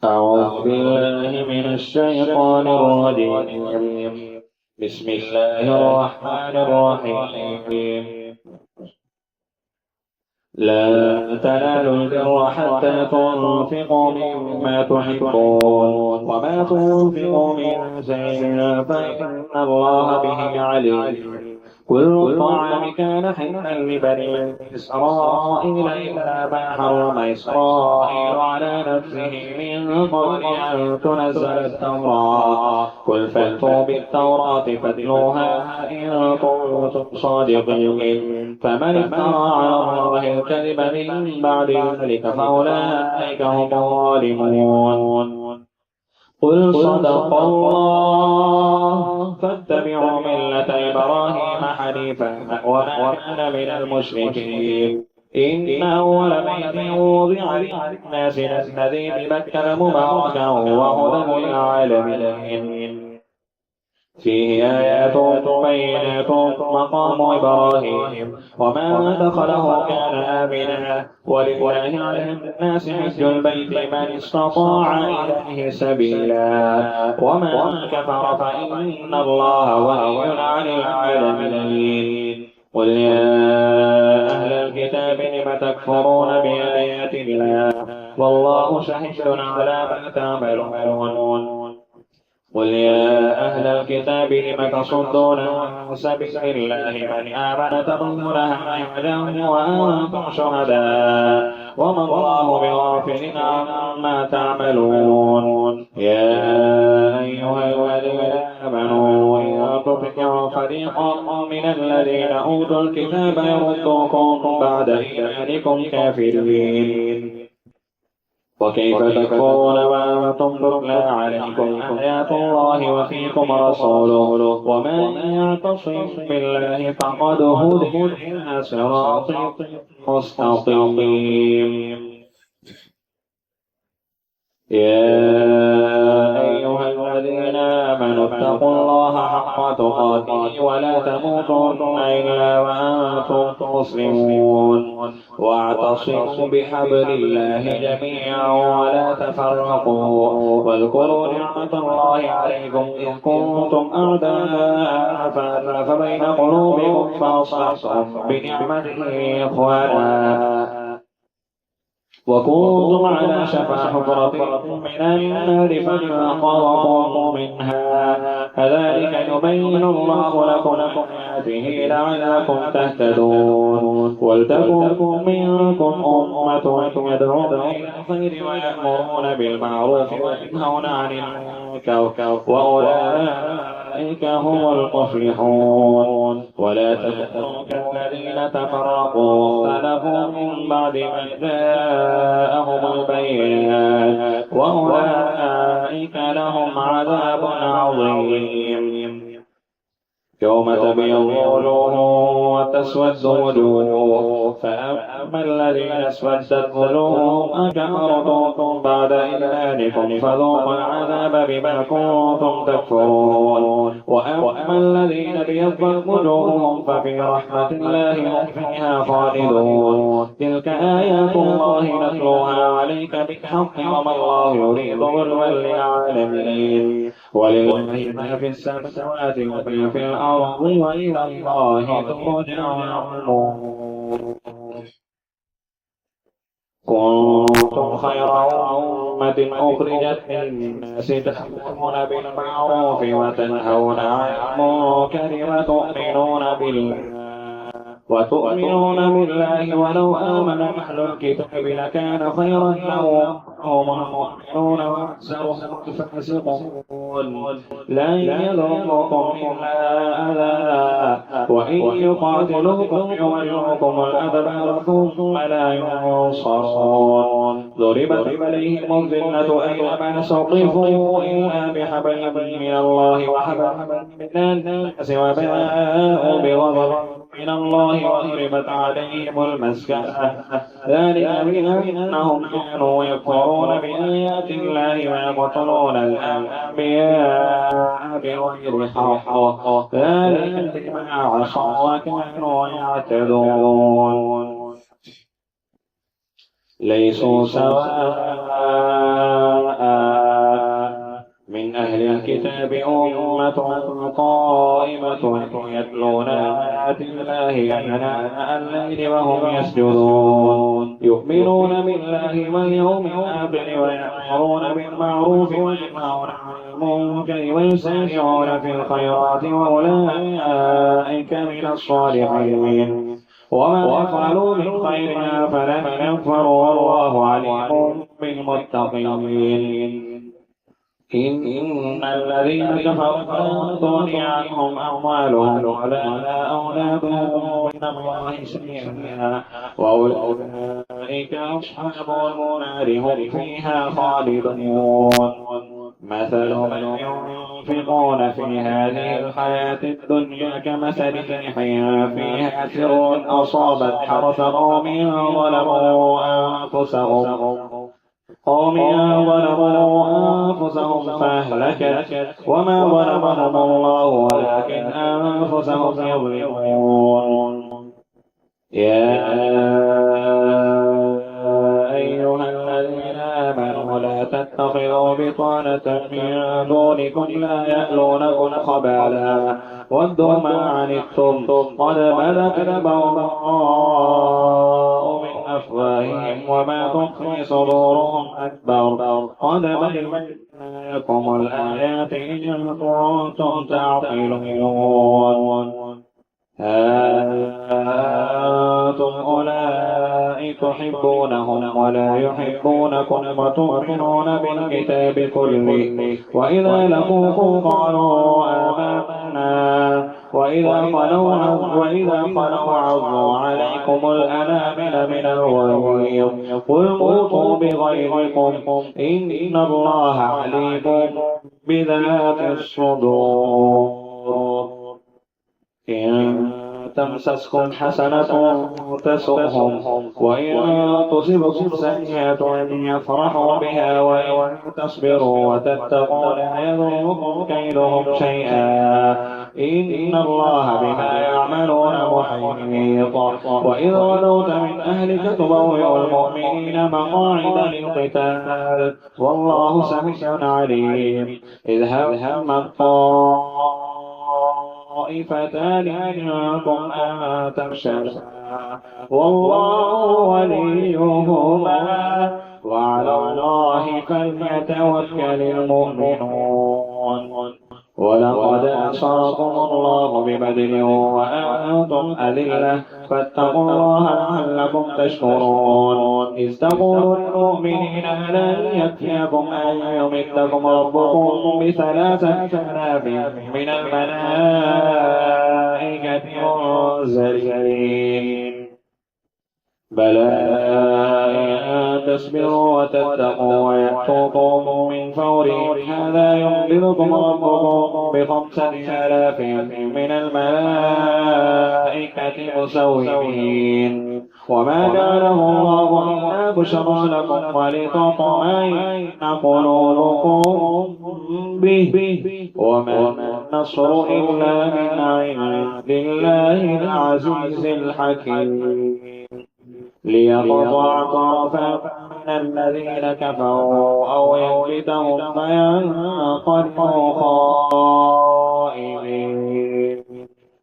أعوذ بالله من الشيطان الرجيم. بسم الله الرحمن الرحيم. لا تنالوا البر حتى تنفقوا مما تحبون وما تنفقوا من شيء فإن الله به عليم. كل الطعام كان حلا لبني إسرائيل إلا ما حرم إسرائيل على نفسه من قبل أن تنزل التوراة. قل فأتوا بالتوراة فاتلوها إن كنتم صادقين. فمن افترى على الله الكذب من بعد ذلك فأولئك هم الظالمون. قل صدق الله فاتبعوا ملة إبراهيم حنيفا وما كان من المشركين. إن أول بيت وضع للناس الذي بمكة مباركا وهدى للعالمين. فيه آيات بينات مقام إبراهيم وما دخله كان آمنا ولله على الناس حج البيت من استطاع إليه سبيلا ومن كفر فإن الله غني عن العالمين. قل يا أهل الكتاب لم تكفرون بآيات الله والله شهيد على ما تعملون. قل يا أهل الكتاب لم تصدون عن سبيل الله من آمن تبغونها عوجا وأنتم شهداء وما الله بغافل عما تعملون. يا أيها الذين آمنوا إن تطيعوا فريقا من الذين أوتوا الكتاب يردوكم بعد إيمانكم كافرين. وكيف تكفرون وأنتم تتلى عليكم آيات الله وفيكم رسوله ومن يعتصم بالله فقد هدي إلى صراط مستقيم. يا أيها الذين آمنوا اتقوا الله حق تقاته ولا تموتن إلا وأنتم مسلمون واعتصموا بحبل الله جميعا ولا تفرقوا واذكروا نعمة الله عليكم إذ كنتم أعداء فألف بين قلوبكم فأصبحتم بنعمته إخوانا وكنتم على شفا حفرة من النار فانقذكم منها كذلك يبين الله لكم آياته لعلكم تهتدون. ولتكن منكم أمة يدعون إلى الخير ويأمرون بالمعروف وينهون عن المنكر وأولئك هم المفلحون. ولا تكونوا كالذين تفرقوا واختلفوا من بعد ما جاءهم البينات وأولئك لهم عذاب عظيم. يوم تبيض وجوه وتسود وجوه فأما الذين اسودت وجوههم أكفرتم بعد إيمانكم فذوقوا العذاب بما كنتم تكفرون. وأما الذين ابيضت وجوههم ففي رحمة الله هم فيها خالدون. تلك آيات الله نتلوها عليك بالحق وما الله يريد ظلما للعالمين. ولله ما في السماوات وما في الأرض وإلى الله ترجع الأمور. كنتم خير أمة أخرجت للناس تأمرون بالمعروف وتنهون عن المنكر وتؤمنون بالله ولو آمن أهل الكتاب لكان خيرا لهم المؤمنون وأكثرهم الفاسقون. لن يضركم إلا أذى وإن يقاتلوكم يولوكم الأدبار ثم لا ينصرون. ضربت عليهم الذلة أينما ثقفوا إلا بحبل من الله وحبل من الناس وباءوا بغضب من الله وضربت عليهم المسكنة ذلك بأنهم كانوا يكفرون بآيات الله ويقتلون الأنبياء بغير حق ذلك بما عصوا وكانوا يعتدون. ليسوا سواء الكتاب أمة قائمة يتلون آيات الله آناء الليل وهم يسجدون يؤمنون بالله واليوم الآخر ويأمرون بالمعروف وينهون عن المنكر ويسارعون في الخيرات وأولئك من الصالحين وما يفعلوا من خير فلن يكفروا والله عليم بالمتقين إن الذين كفروا تغني عنهم أموالهم ولا أولادهم من الله شيئا وأولئك أصحاب النار هم فيها خالدون مثل من ينفقون في هذه الحياة الدنيا كمثل ريح فيها سر أصابت حرث قوم ظلموا أنفسهم فأهلكت وما ظلمهم الله ولكن أنفسهم يظلمون يا أيها الذين آمنوا لا تتخذوا بطانة من دونكم لا يألونكم خبالا ودوا ما عنتم قد بدت البغضاء من أفواههم وما تخفي صدورهم أكبر قد بينا لكم الآيات إن كنتم تعقلون أنتم أولئك تحبونهم ولا يحبونكم وتؤمنون بالكتاب كله وإذا لقوكم قالوا آمنا وإذا خلوا عضوا عليكم الأنامل من الغيظ قل موتوا بغيظكم إن الله عليم بذات الصدور إن تمسسكم حسنة تسؤهم وإن تصبكم سيئة يفرحوا بها وإن تصبروا وتتقوا لا يضركم كيدهم شيئا إن الله بما يعملون محيط وإذ غدوت من أهلك تبوئ المؤمنين مقاعد للقتال والله سميع عليم إذ هم طائفتان منكم أن تفشلا والله وليهما وعلى الله فليتوكل المؤمنون ولقد أنصركم الله ببدر وأنتم أذلة فاتقوا الله لعلكم تشكرون إذ تقولوا للمؤمنين ألن يكفيكم أن يمدكم ربكم ب3,000 من الملائكة منزلين بلى إن تصبروا وتتقوا ويأتوكم من فورهم هذا يمددكم ربكم ب5,000 من الملائكة مسومين وما جعله الله إلا بشرى لكم ولتطمئن قلوبكم به وما النصر إلا من عند الله العزيز الحكيم ليقطع طرفا من الذين كفروا أو يكبتهم فينقلبوا خائبين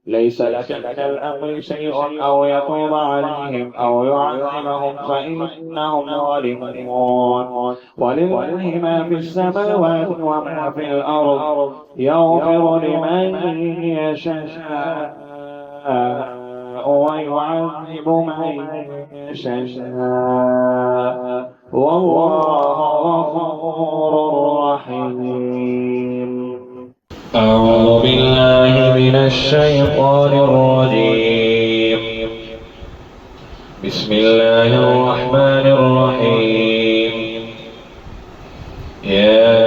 ليس لك من الأمر شيء أو يتوب عليهم أو يعذبهم فإنهم ظالمون ولله ما في السماوات وما في الأرض يغفر لمن يشاء ويعذب من يشاء والله غفور رحيم أعوذ بالله من الشيطان الرجيم بسم الله الرحمن الرحيم يا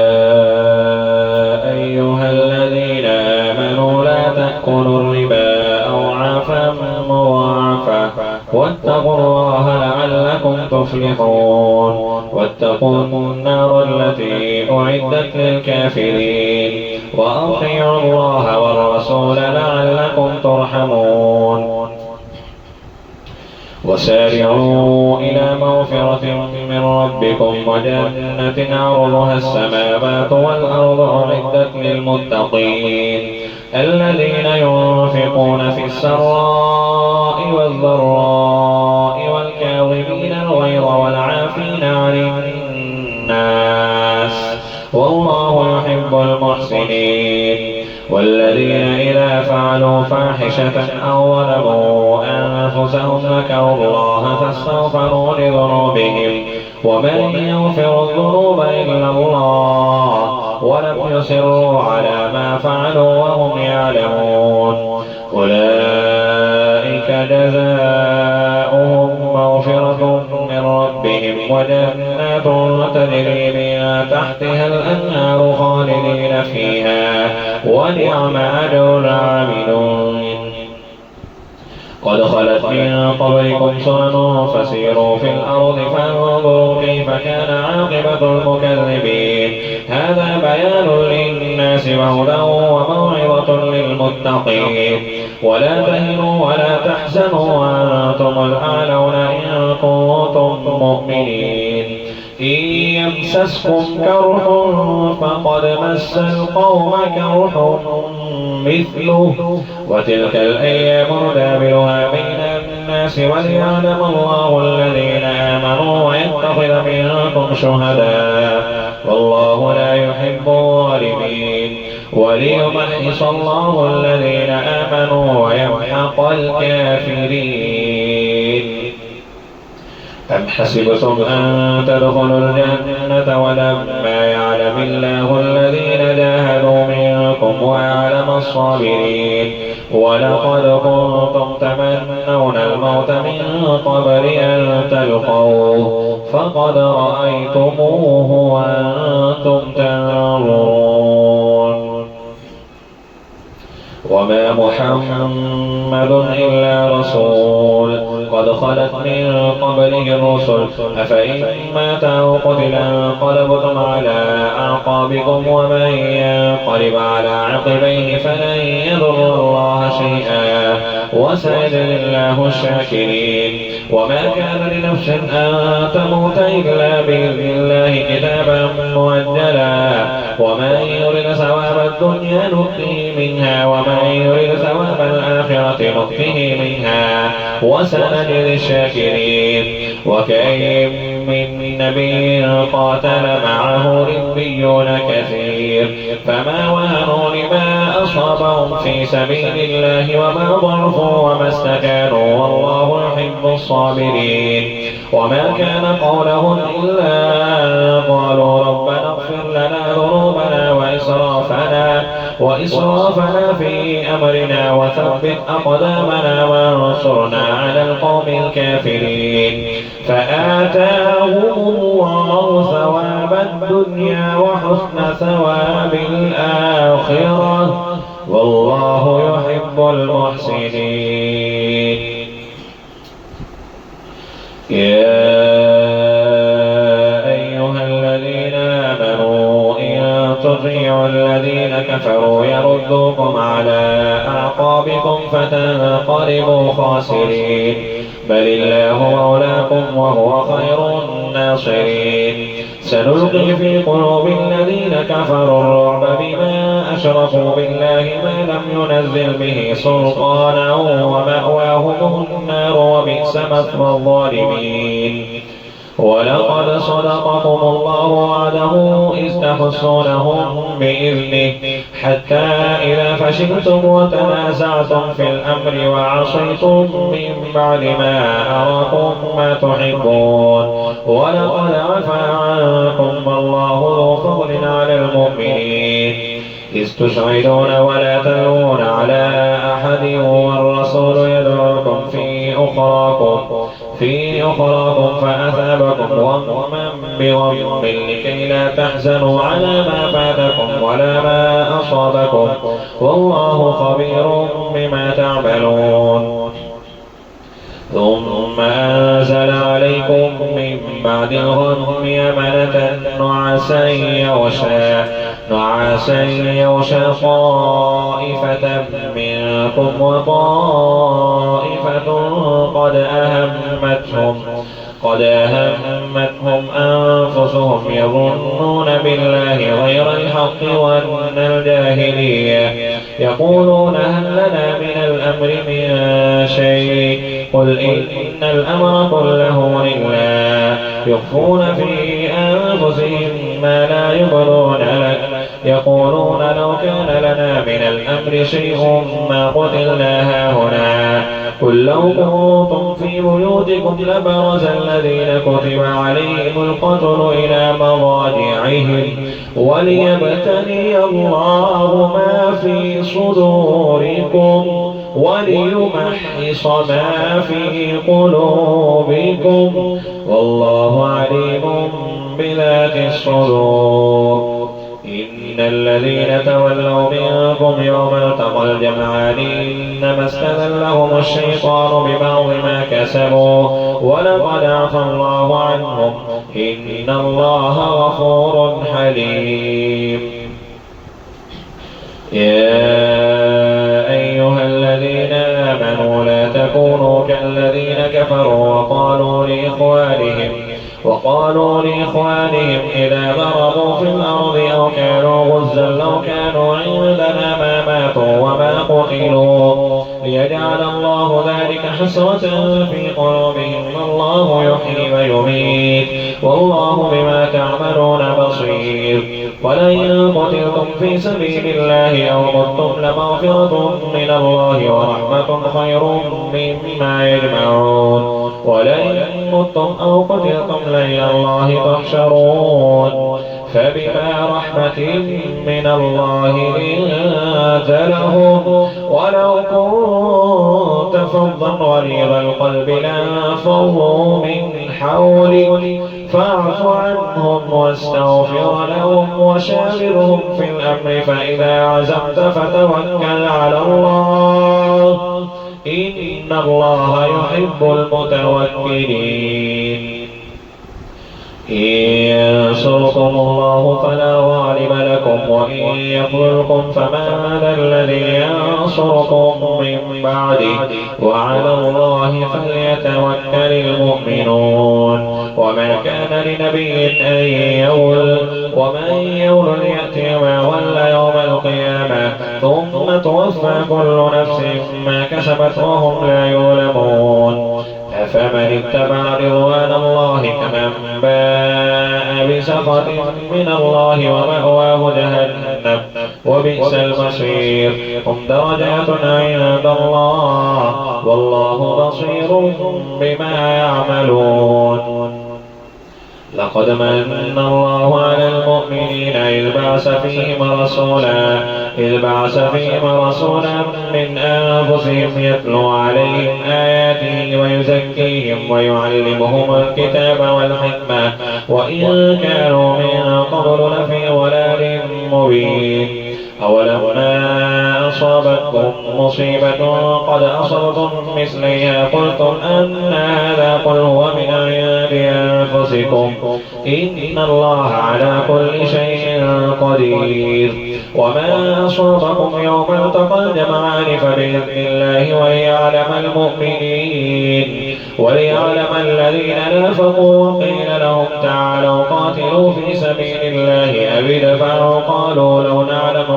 أيها الذين آمنوا لا تأكلوا الربا أضعافا مضاعفة واتقوا الله لعلكم تفلحون واتقوا النار التي أعدت للكافرين وأطيعوا الله والرسول لعلكم ترحمون وسارعوا إلى مغفرة من ربكم وجنة عرضها السماوات والأرض أعدت للمتقين الذين ينفقون في السراء والضراء والكاظمين الغيظ والعافين عن الناس والله يحب المحسنين والذين إذا فعلوا فاحشة أو ظلموا أنفسهم ذكروا الله فاستغفروا لذنوبهم ومن يغفر الذنوب إلا الله ولم يصروا على ما فعلوا وهم يعلمون أولئك جزاؤهم مغفرة من ربهم وجنات تجري من تحتها الأنهار خالدين فيها ونعم أجر العاملون قد خلت من قبلكم سنن فسيروا في الأرض فانظروا كيف كان عاقبة المكذبين هذا بيان للناس وهدى وموعظة للمتقين ولا تهنوا ولا تحزنوا وأنتم الأعلون إن كنتم مؤمنين إن يمسسكم كرح فقد مس القوم كرح مثله وتلك الأيام نداولها بين الناس وليعلم الله الذين آمنوا ويتخذ منكم شهداء والله لا يحب الظالمين وليمحص الله الذين آمنوا ويمحق الكافرين أم حسبتم أن تدخلوا الجنة ولما يعلم الله الذين جاهدوا منكم ويعلم الصابرين ولقد كنتم تمنون الموت من قبل أن تلقوه فقد رأيتموه وأنتم تنظرون وما محمد إلا رسول قد خلت من قبله الرسل أفإن مات أو قتل انقلبتم على أعقابكم ومن ينقلب على عقبيه فلن يضر الله شيئا وسيجزي الله الشاكرين وما كان لنفس أن تموت إلا بإذن الله كتابا مؤجلا ومن يرد ثواب الدنيا نؤتيه منها ومن يرد ثواب الآخرة نؤتيه منها وسنجزي الشاكرين وكأين من نبي قاتل معه ربيون كثير فما وهنوا لما أصابهم في سبيل الله وما ضعفوا وما استكانوا والله يحب الصابرين وما كان قولهم إلا قالوا ربنا اغفر لنا ذنوبنا وإسرافنا في أمرنا وثبت أقدامنا وانصرنا على القوم الكافرين فآتاهم الله ثواب الدنيا وحسن ثواب الآخرة والله يحب المحسنين يا أيها الذين آمنوا إن تطيعوا الذين كفروا يردوكم على أعقابكم فتنقلبوا خاسرين بل الله مولاكم وهو خير الناصرين سنلقي في قلوب الذين كفروا الرعب بما أشركوا بالله ما لم ينزل به سلطانا ومأواهم النار وبئس مثوى الظالمين ولقد صدقكم الله وعده إذ تحسونهم بإذنه حتى إذا فشلتم وتنازعتم في الأمر وعصيتم من بعد ما أراكم ما تحبون ولقد عفا عنكم والله ذو فضل على المؤمنين إذ تسعدون ولا تلوون على أحد والرسول يدعوكم في أخراكم فأثابكم غما بغم لكي لا تحزنوا على ما فاتكم ولا ما أصابكم والله خبير بما تعملون ثم أنزل عليكم من بعد الغم أمنة نعاسا يغشى طائفة منكم وطائفة قد أهمتهم أنفسهم يظنون بالله غير الحق وأن الجاهلية يقولون هل لنا من الأمر من شيء قل إن الأمر كله لله يخفون في أنفسهم ما لا يبدون لك يقولون لو كان لنا من الأمر شيء ما قتلنا هاهنا قل لو كنتم في بيوتكم لبرز الذين كتب عليهم القتل إلى مضاجعهم وليبتلي الله ما في صدوركم وليمحص ما في قلوبكم والله عليم بذات الصدور إن الذين تولوا منكم يوم التقى الجمعان إنما استذلهم الشيطان ببعض ما كسبوا ولقد عفى الله عنهم إن الله غفور حليم يا أيها الذين آمنوا لا تكونوا كالذين كفروا وقالوا لإخوانهم إذا ضربوا في الأرض أو كانوا غزا لو كانوا عندنا ما ماتوا وما قتلوا ليجعل الله ذلك حسرة في قلوبهم والله يحيي ويميت والله بما تعملون بصير ولئن قتلتم في سبيل الله أو متم لمغفرة من الله ورحمة خير مما يجمعون ولئن متم أو قتلتم لإلى الله تحشرون فبما رحمة من الله لنت لهم ولو كنت فظا غليظ القلب لانفضوا من حولك فاعف عنهم واستغفر لهم وشاورهم في الأمر فإذا عزمت فتوكل على الله إن الله يحب المتوكلين إن ينصركم الله فلا غالب لكم وإن يخذلكم فمن ذا الذي ينصركم من بعده وعلى الله فليتوكل المؤمنون وما كان لنبي أن ومن يول يأتي ما ولى يوم القيامة ثم توفى كل نفس ما كسبت وهم لا يظلمون أفمن اتبع رضوان الله كمن باء بسخط من الله ومأواه جهنم وبئس المصير هم درجات عند الله والله بصير بما يعملون لقد من الله على المؤمنين إذ بعث فيهم رسولا من أنفسهم يتلو عليهم آياته ويزكيهم ويعلمهم الكتاب والحكمة وإن كانوا من قبل لفي ضلال مبين أولما أصابتكم مصيبة قد أصبتم مثليها قلتم أن هذا قل هو من عند أنفسكم إن الله على كل شيء قدير وما أصابكم يوم التقى الجمعان فبإذن الله وليعلم الذين نافقوا وقيل لهم تعالوا قاتلوا في سبيل الله أو ادفعوا قالوا لو نعلم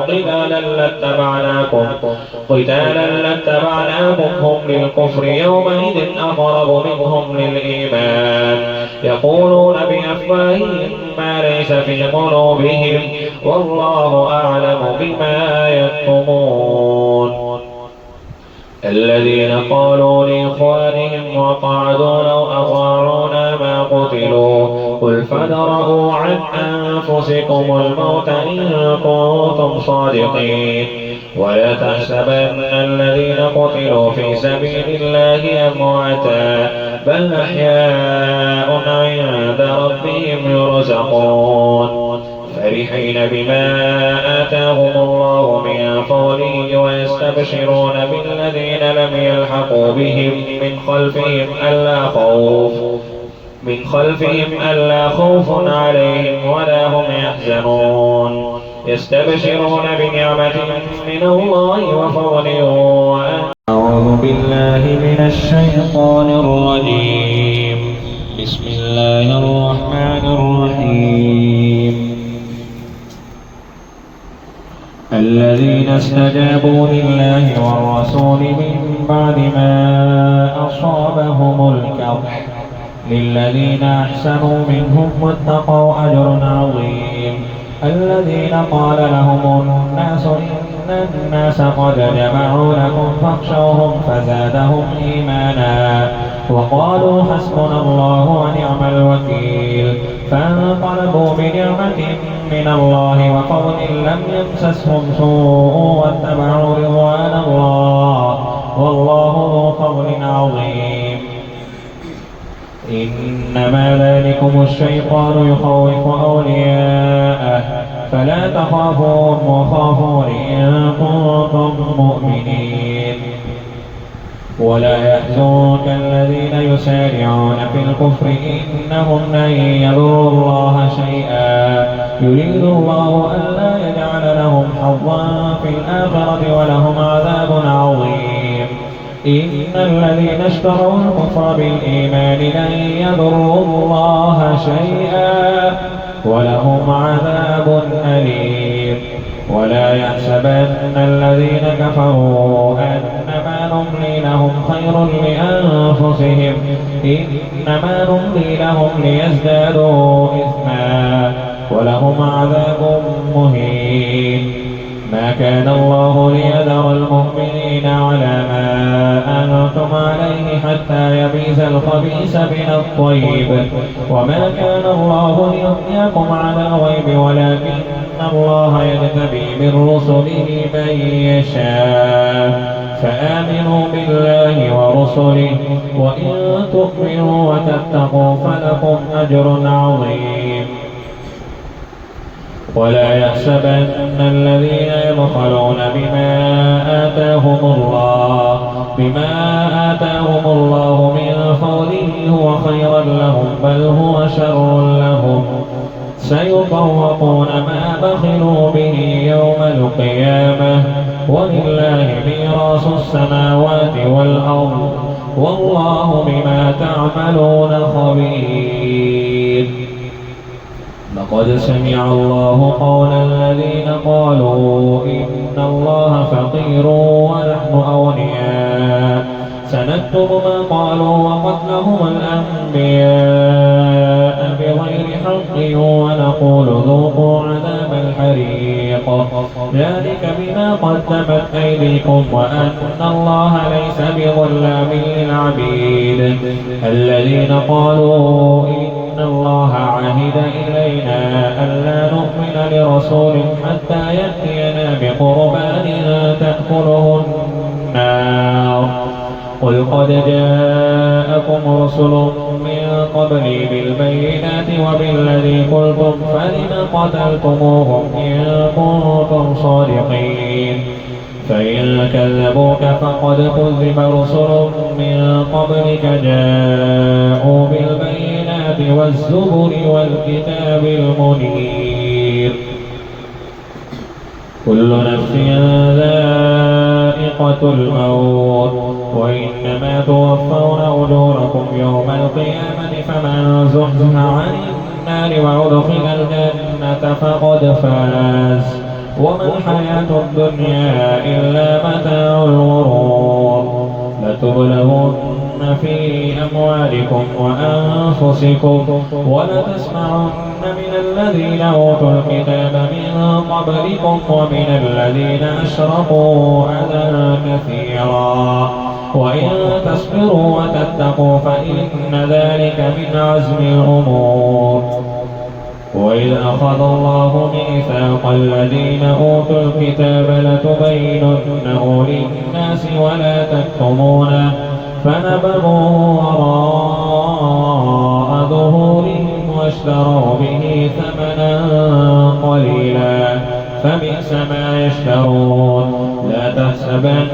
قتالا لاتبعناكم هم للكفر يومئذ أقرب منهم للإيمان يقولون بأفواههم ما ليس في قلوبهم والله أعلم بما يكتمون الذين قالوا لإخوانهم وقعدوا لو أطاعونا ما قتلوا قل فادرءوا عن أنفسكم الموت إن كنتم صادقين ولا تحسبن الذين قتلوا في سبيل الله أمواتا بل أحياء عند ربهم يرزقون فرحين بما آتاهم الله من فضله ويستبشرون بالذين لم يلحقوا بهم من خلفهم ألا خوف عليهم ولا هم يحزنون يستبشرون بنعمة من الله وفضل أعوذ بالله من الشيطان الرجيم بسم الله الرحمن الرحيم الذين استجابوا لله والرسول من بعد ما أصابهم الكرح للذين أحسنوا منهم واتقوا أجر عظيم الذين قال لهم الناس إن الناس قد جمعوا لكم فاخشوهم فزادهم إيمانا وقالوا حسبنا الله ونعم الوكيل فانقلبوا بنعمة من الله وفضل لم يمسسهم سوء واتبعوا رضوان الله والله ذو فضل عظيم إنما ذلكم الشيطان يخوف أولياءه فلا تخافوهم وخافون إن كنتم مؤمنين ولا يحزنك الذين يسارعون في الكفر إنهم لن يضروا الله شيئا يريد الله ألا يجعل لهم حظا في الآخرة ولهم عذاب عظيم إن الذين اشتروا الكفر بالإيمان لن يضروا الله شيئا ولهم عذاب أليم ولا يحسبن الذين كفروا أنما نملي لهم خير لأنفسهم إنما نملي لهم ليزدادوا إثما ولهم عذاب مهين ما كان الله ليذر المؤمنين على ما أنتم عليه حتى يميز الخبيث من الطيب وما كان الله ليطلعكم على الغيب ولكن الله يجتبي من رسله من يشاء فآمنوا بالله ورسله وإن تؤمنوا وتتقوا فلكم أجر عظيم ولا يحسبن الذين يبخلون بما آتاهم الله من فضله هو خيرا لهم بل هو شر لهم سيطوقون ما بخلوا به يوم القيامة ولله ميراث السماوات والأرض والله بما تعملون خبير لقد سمع الله قول الذين قالوا إن الله فقير ونحن أغنياء سنكتب ما قالوا وقتلهم الأنبياء بغير حق ونقول ذوقوا عذاب الحريق ذلك بما قدمت أيديكم وأن الله ليس بظلام للعبيد الذين قالوا إن الله عهد إلينا ألا نؤمن لرسول حتى يأتينا بقربان تأكله النار قل قد جاءكم رسل من قبلي بالبينات وبالذي قلتم فلم قتلتموهم إن كنتم صادقين فإن كذبوك فقد كذب رسل من قبلك جاءوا بالبينات والزبر والكتاب المنير كل نفس ذائقة الموت وإنما توفون أجوركم يوم القيامة فمن زحزح عن النار وأدخل الجنة فقد فاز وما الحياة الدنيا إلا متاع الغرور لتبلغن في أموالكم وأنفسكم ولتسمعن من الذين أوتوا الكتاب من قبلكم ومن الذين أشركوا أذى كثيرا وإن تصبروا وتتقوا فإن ذلك من عزم الأمور وإذ أخذ الله ميثاق الذين أوتوا الكتاب لتبيننه للناس ولا تكتمونه فنبذوه وراء ظهورهم واشتروا به ثمنا قليلا فبئس بئس ما يشترون لا تحسبن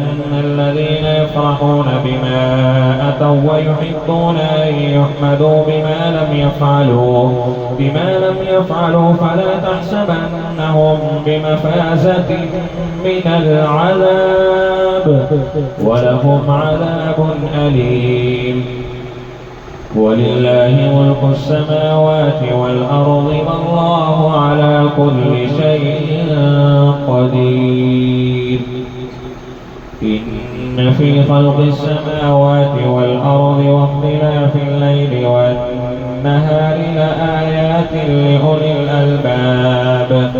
الذين يفرحون بما أتوا ويحبون أن يحمدوا بما لم يفعلوا فلا تحسبنهم بمفازة من العذاب ولهم عذاب أليم ولله ملك السماوات والأرض والله على كل شيء قدير إن في خلق السماوات والأرض واختلاف الليل والنهار لآيات لأولي الألباب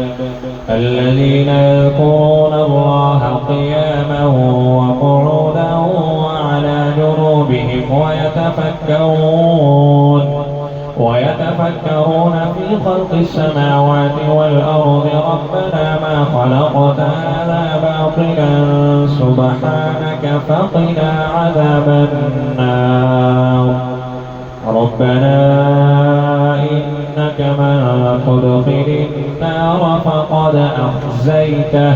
الذين يذكرون الله قياما وقعودا وعلى جنوبهم ويتفكرون في خلق السماوات والأرض ربنا ما خلقت هذا باطلا سبحانك فقنا عذاب النار ربنا إنك من تدخل النار فقد أخزيته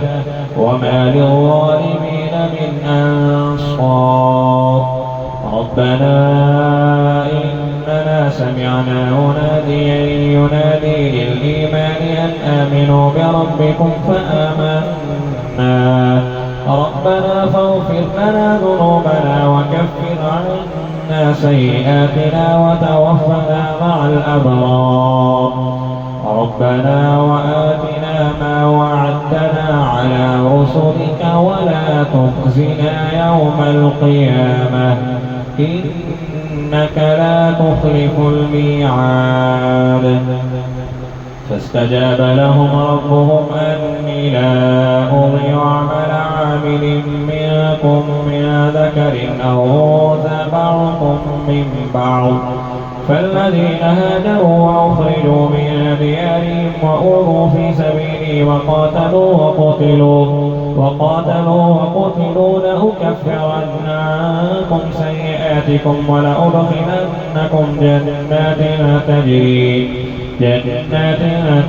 وما للظالمين من أنصار ربنا إننا سمعنا مناديا ينادي للإيمان أن آمنوا بربكم فآمنا ربنا فاغفر لنا ذنوبنا وكفر عنا سيئاتنا وتوفنا مع الأبرار ربنا وآتنا ما وعدتنا على رسلك ولا تخزنا يوم القيامة إنك لا تخلف الميعاد فاستجاب لهم ربهم أني لا أضيع عمل عامل منكم من ذكر أو أنثى بعضكم من بعض فالذين هاجروا وأخرجوا من ديارهم وأوذوا في سبيلي وقاتلوا لأكفرن عنكم سيئاتكم ولأدخلنكم جنات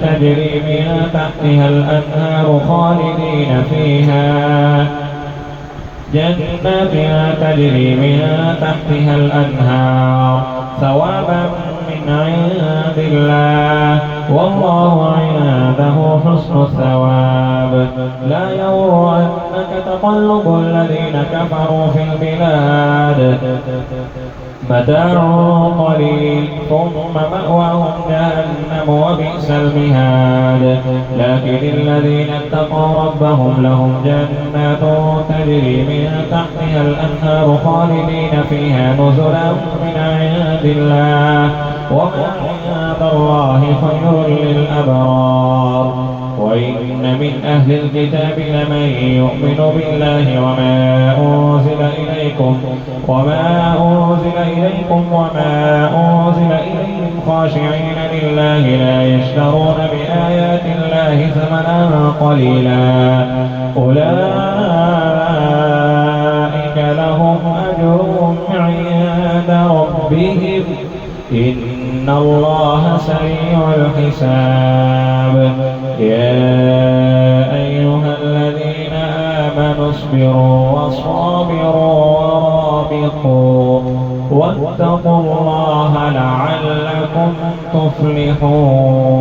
تجري من تحتها الأنهار خالدين فيها ثوابا من عند الله والله عنده حسن الثواب لا يغرنك تقلب الذين كفروا في البلاد متاع قليل ثم مأواهم جهنم وبئس المهاد لكن الذين اتقوا ربهم لهم جنات تجري من تحتها الأنهار خالدين فيها نزلا من عند الله وما عند الله خير للأبرار وإن من أهل الكتاب لمن يؤمن بالله وما أنزل إليكم وما أنزل إليهم خاشعين لله لا يشترون بآيات الله ثمنا قليلا أولئك لهم أجرهم عند ربهم إن الله سريع الحساب يا أيها الذين آمنوا اصبروا وصابروا ورابطوا واتقوا الله لعلكم تفلحون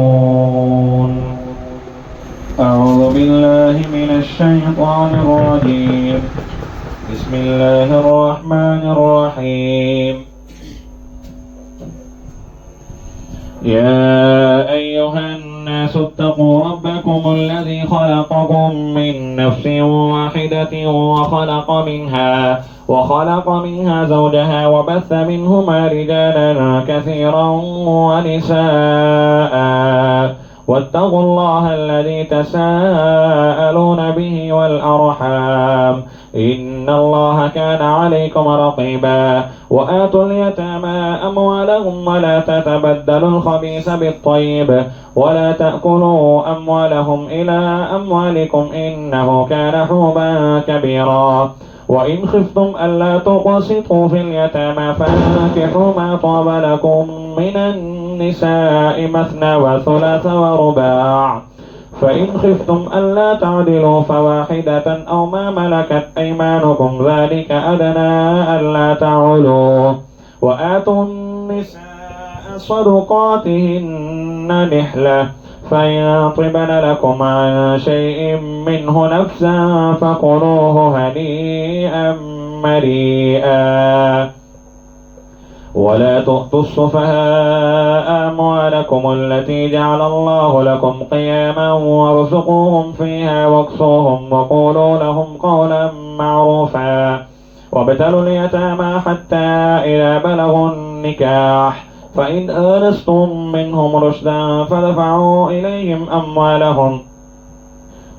أعوذ بالله من الشيطان الرجيم بسم الله الرحمن الرحيم يا أيها الناس اتقوا ربكم الذي خلقكم من نفس واحدة وخلق منها زوجها وبث منهما رجالا كثيرا ونساء واتقوا الله الذي تساءلون به والأرحام إن الله كان عليكم رقيبا وآتوا اليتامى أموالهم ولا تتبدلوا الخبيث بالطيب ولا تأكلوا أموالهم إلى أموالكم إنه كان حوبا كبيرا وإن خفتم ألا تقسطوا في اليتامى فانكحوا ما طاب لكم من النساء مثنى وثلاث ورباع فإن خفتم ألا تعدلوا فواحدة أو ما ملكت أيمانكم ذلك أدنى ألا تعولوا وآتوا النساء صدقاتهن نحلة فإن طبن لكم عن شيء منه نفسا فكلوه هنيئا مريئا ولا تؤتوا السفهاء أموالكم التي جعل الله لكم قياما وارزقوهم فيها واكسوهم وقولوا لهم قولا معروفا وابتلوا اليتامى حتى إذا بلغوا النكاح فإن آنستم منهم رشدا فدفعوا إليهم أموالهم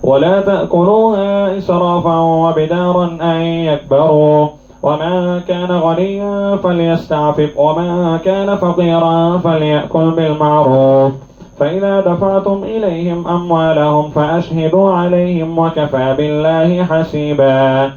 ولا تأكلوها إسرافا وبدارا أن يكبروا ومن كان غنيا فليستعفف ومن كان فقيرا فليأكل بالمعروف فإذا دفعتم إليهم أموالهم فأشهدوا عليهم وكفى بالله حسيبا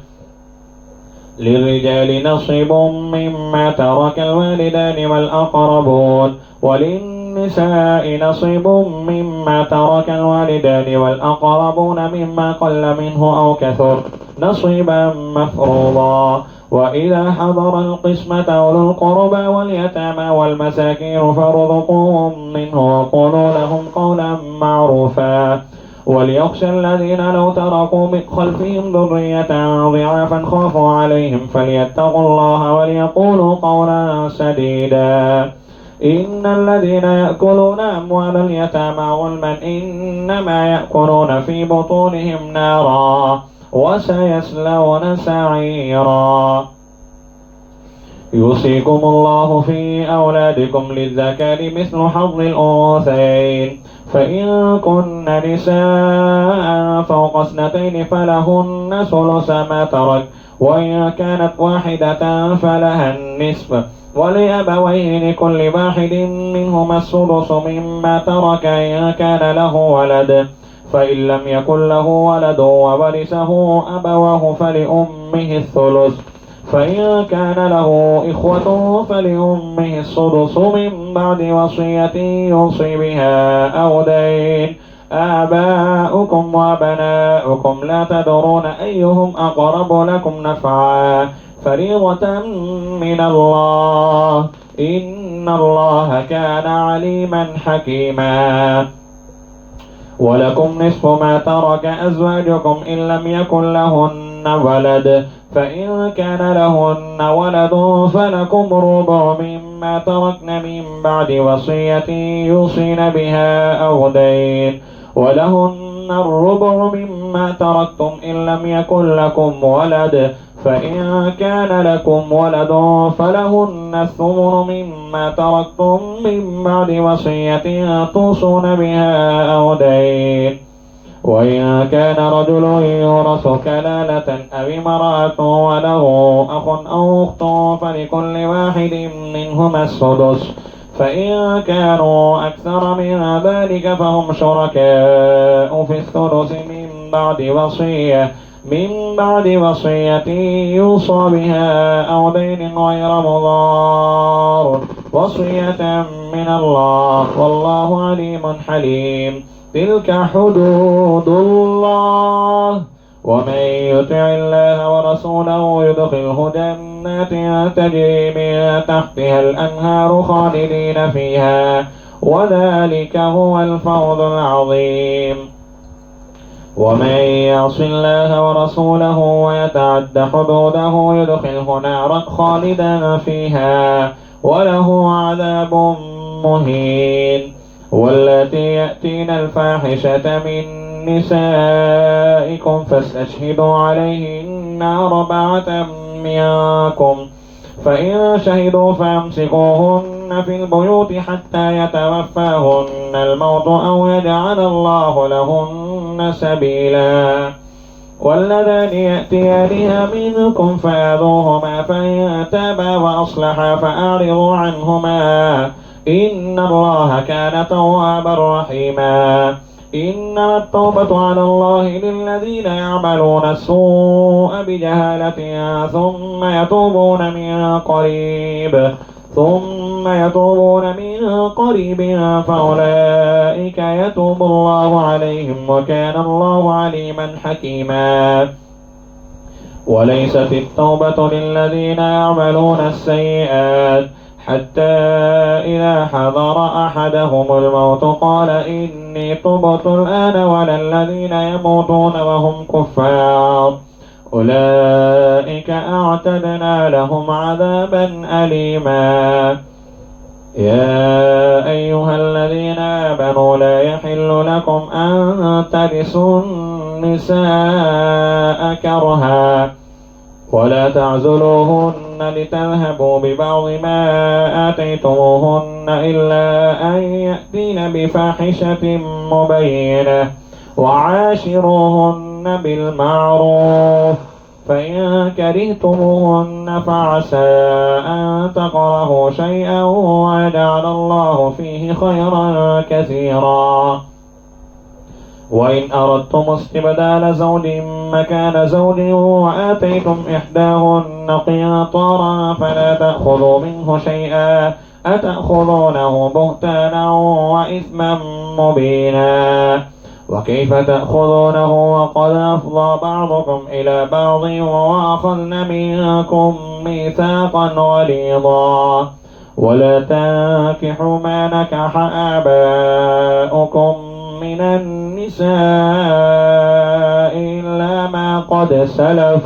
للرجال نصيب مما ترك الوالدان والأقربون وللنساء نصيب مما ترك الوالدان والأقربون مما قل منه أو كثر نصيبا مفروضا وإذا حضر القسمة أولو القربى واليتامى والمساكين فارزقوهم منه وقولوا لهم قولا معروفا وليخشى الذين لو تركوا من خلفهم ذرية ضعافا خافوا عليهم فليتقوا الله وليقولوا قولا سديدا إن الذين يأكلون أموال اليتامى ظلما إنما يأكلون في بطونهم نارا وسيصلون سعيرا يوصيكم الله في أولادكم للذكر مثل حظ الأنثيين فإن كن نساء فوق اثنتين فلهن ثلث ما ترك وإن كانت واحدة فلها النصف ولأبويه لكل واحد منهما السدس مما ترك إن كان له ولد فإن لم يكن له ولد وورثه أبواه فلأمه الثلث فإن كان له إخوة فلأمه السدس من بعد وصية يوصي بها أو دين آباؤكم وأبناؤكم لا تدرون أيهم أقرب لكم نفعا فريضة من الله إن الله كان عليما حكيما ولكم نصف ما ترك أزواجكم إن لم يكن لهن ولد فإن كان لهن ولد فلكم الربع مما تركن من بعد وصية يوصين بها أو دين ولهن الربع مما تركتم إن لم يكن لكم ولد فإن كان لكم ولد فلهن الثمن مما تركتم من بعد وصية توصون بها أو دين وإن كان رجل يورث كلالة أو امرأة وله أخ أو أخت فلكل واحد منهما السدس فإن كانوا أكثر من ذلك فهم شركاء في الثلث من بعد وصية يوصى بها أو دين غير مضار وصية من الله والله عليم حليم تلك حدود الله ومن يطع الله ورسوله يدخله جنات تجري من تحتها الأنهار خالدين فيها وذلك هو الفوز العظيم ومن يعص الله ورسوله ويتعد حدوده يدخله نارا خالدا فيها وله عذاب مهين واللاتي يأتين الفاحشة من نسائكم فاستشهدوا عليهن أربعة منكم فإن شهدوا فامسكوهن في البيوت حتى يتوفاهن الموت أو يجعل الله لهن سبيلا واللذان يأتيانها منكم فآذوهما فإن تابا وأصلحا فأعرضوا عنهما إن الله كان توابا رحيما إنما التوبة على الله للذين يعملون السوء بجهالة ثم يتوبون من قريب ثم يتوبون من قريب فأولئك يتوب الله عليهم وكان الله عليما حكيما. وليست التوبة للذين يعملون السيئات حتى إذا حضر أحدهم الموت قال إني تبت الآن ولا الذين يموتون وهم كفار أولئك أعتدنا لهم عذابا أليما. يا أيها الذين آمنوا لا يحل لكم أن ترثوا النساء كرها ولا تعزلوهن لتذهبوا ببعض ما آتيتموهن إلا أن يأتين بفاحشة مبينة وعاشروهن بالمعروف فإن كرهتموهن فعسى أن تكرهوا شيئا ويجعل الله فيه خيرا كثيرا. وإن أردتم استبدال زوج مكان زوج وآتيتم إحداهن قنطارا فلا تأخذوا منه شيئا أتأخذونه بهتانا وإثما مبينا. وكيف تأخذونه وقد أفضى بعضكم إلى بعض وأخذن منكم ميثاقا غليظا. ولا تنكحوا ما نكح آباؤكم من النساء إلا ما قد سلف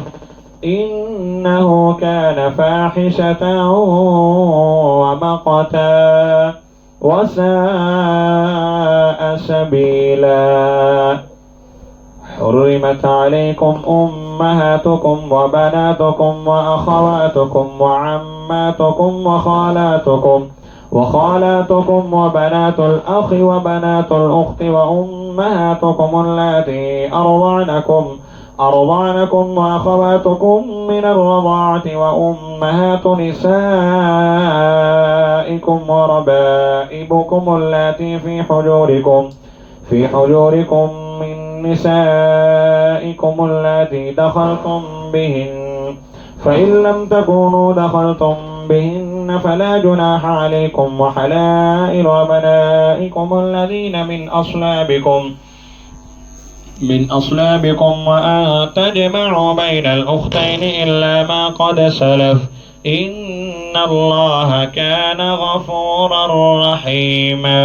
إنه كان فاحشة ومقتا وساء سبيلا. حرمت عليكم أمهاتكم وبناتكم وأخواتكم وعماتكم وخالاتكم وبنات الأخ وبنات الأخت وأمهاتكم اللاتي أرضعنكم وأخواتكم من الرضاعة وأمهات نسائكم وربائبكم اللاتي في حجوركم من نسائكم اللاتي دخلتم بهن فإن لم تكونوا دخلتم بهن فلا جناح عليكم وحلائل أبنائكم الذين من أصلابكم وأن تجمعوا بين الأختين إلا ما قد سلف إن الله كان غفورا رحيما.